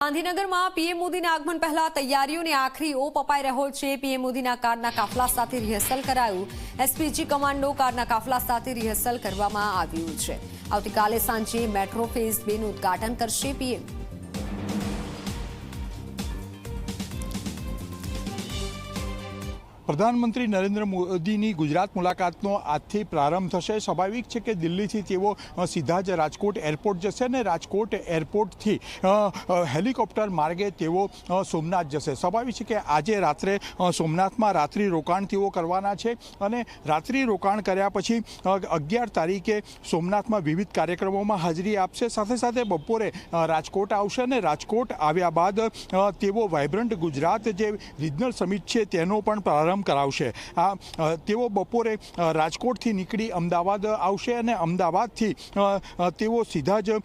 ગાંધીનગરમાં પીએમ મોદીના આગમન પહેલા તૈયારીઓને આખરી ઓપ અપાઈ રહ્યો છે। પીએમ મોદીના કારના કાફલા સાથે રિહર્સલ કરાયું। એસપીજી કમાન્ડો કારના કાફલા સાથે રિહર્સલ કરવામાં આવ્યું છે। આવતીકાલે સાંજે મેટ્રો ફેઝ 2 નું ઉદ્ઘાટન કરશે પીએમ। प्रधानमंत्री नरेंद्र मोदी गुजरात मुलाकातनो આજથી प्रारंभ થશે। સ્વાભાવિક છે કે દિલ્હીથી તેઓ સીધા જ રાજકોટ એરપોર્ટ જશે અને રાજકોટ એરપોર્ટથી હેલિકોપ્ટર માર્ગે તેઓ સોમનાથ જશે। સ્વાભાવિક છે કે આજે રાત્રે સોમનાથમાં રાત્રિ રોકાણ તેઓ કરવાના છે અને રાત્રિ રોકાણ કર્યા પછી 11 તારીખે સોમનાથમાં વિવિધ કાર્યક્રમોમાં હાજરી આપશે। સાથે સાથે બપોરે રાજકોટ આવશે અને રાજકોટ આવ્યા બાદ તેઓ વાઇબ્રન્ટ ગુજરાત જે રિજનલ સમિટ છે તેનો પણ પ્રારંભ કરાવશે। તેઓ બપોરે રાજકોટથી નીકળી અમદાવાદ આવશે અને અમદાવાદથી તેઓ સીધા જ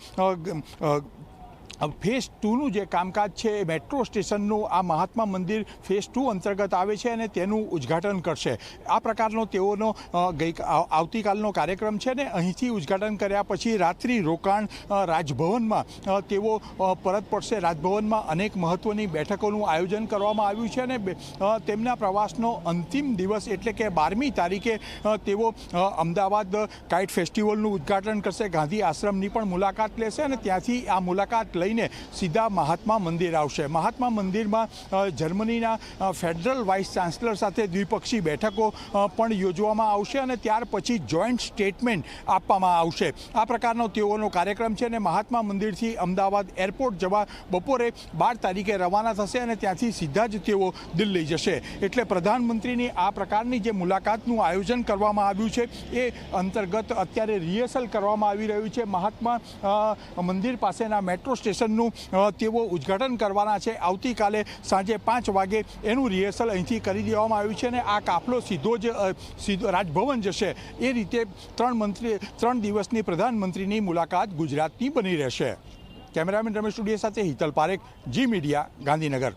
ફેઝ 2નું જે કામકાજ છે એ મેટ્રો સ્ટેશનનું આ મહાત્મા મંદિર ફેઝ 2 અંતર્ગત આવે છે અને તેનું ઉદ્ઘાટન કરશે। આ પ્રકારનો તેઓનો આવતીકાલનો કાર્યક્રમ છે ને અહીંથી ઉદ્ઘાટન કર્યા પછી રાત્રિ રોકાણ રાજભવનમાં તેઓ પરત પડશે। રાજભવનમાં અનેક મહત્ત્વની બેઠકોનું આયોજન કરવામાં આવ્યું છે અને તેમના પ્રવાસનો અંતિમ દિવસ એટલે કે 12મી તારીખે તેઓ અમદાવાદ કાઇટ ફેસ્ટિવલનું ઉદ્ઘાટન કરશે। ગાંધી આશ્રમની પણ મુલાકાત લેશે અને ત્યાંથી આ મુલાકાત લઈને સીધા મહાત્મા મંદિર આવશે। મહાત્મા મંદિરમાં જર્મનીના ફેડરલ વાઇસ ચાન્સલર સાથે દ્વિપક્ષી બેઠકો પણ યોજવામાં આવશે અને ત્યાર પછી જોઈન્ટ સ્ટેટમેન્ટ આપવામાં આવશે। આ પ્રકારનો તેઓનો કાર્યક્રમ છે અને મહાત્મા મંદિરથી અમદાવાદ એરપોર્ટ જવા બપોરે 12 તારીખે રવાના થશે અને ત્યાંથી સીધા જ તેઓ દિલ્હી જશે। એટલે પ્રધાનમંત્રીની આ પ્રકારની જે મુલાકાતનું આયોજન કરવામાં આવ્યું છે એ અંતર્ગત અત્યારે રિહર્સલ કરવામાં આવી રહ્યું છે। મહાત્મા મંદિર પાસેના મેટ્રો સ્ટેશનનું તેઓ ઉદ્ઘાટન કરવાના છે। આવતીકાલે સાંજે 5 વાગે એનું રિહર્સલ અહીંથી કરી દેવામાં આવ્યું છે અને આ કાફલો સીધો રાજભવન જશે। એ રીતે 3 દિવસની પ્રધાનમંત્રીની મુલાકાત ગુજરાતની બની રહેશે। કેમેરામેન રમેશ સ્ટુડિયો સાથે હિતલ પારેખ, જી મીડિયા, ગાંધીનગર।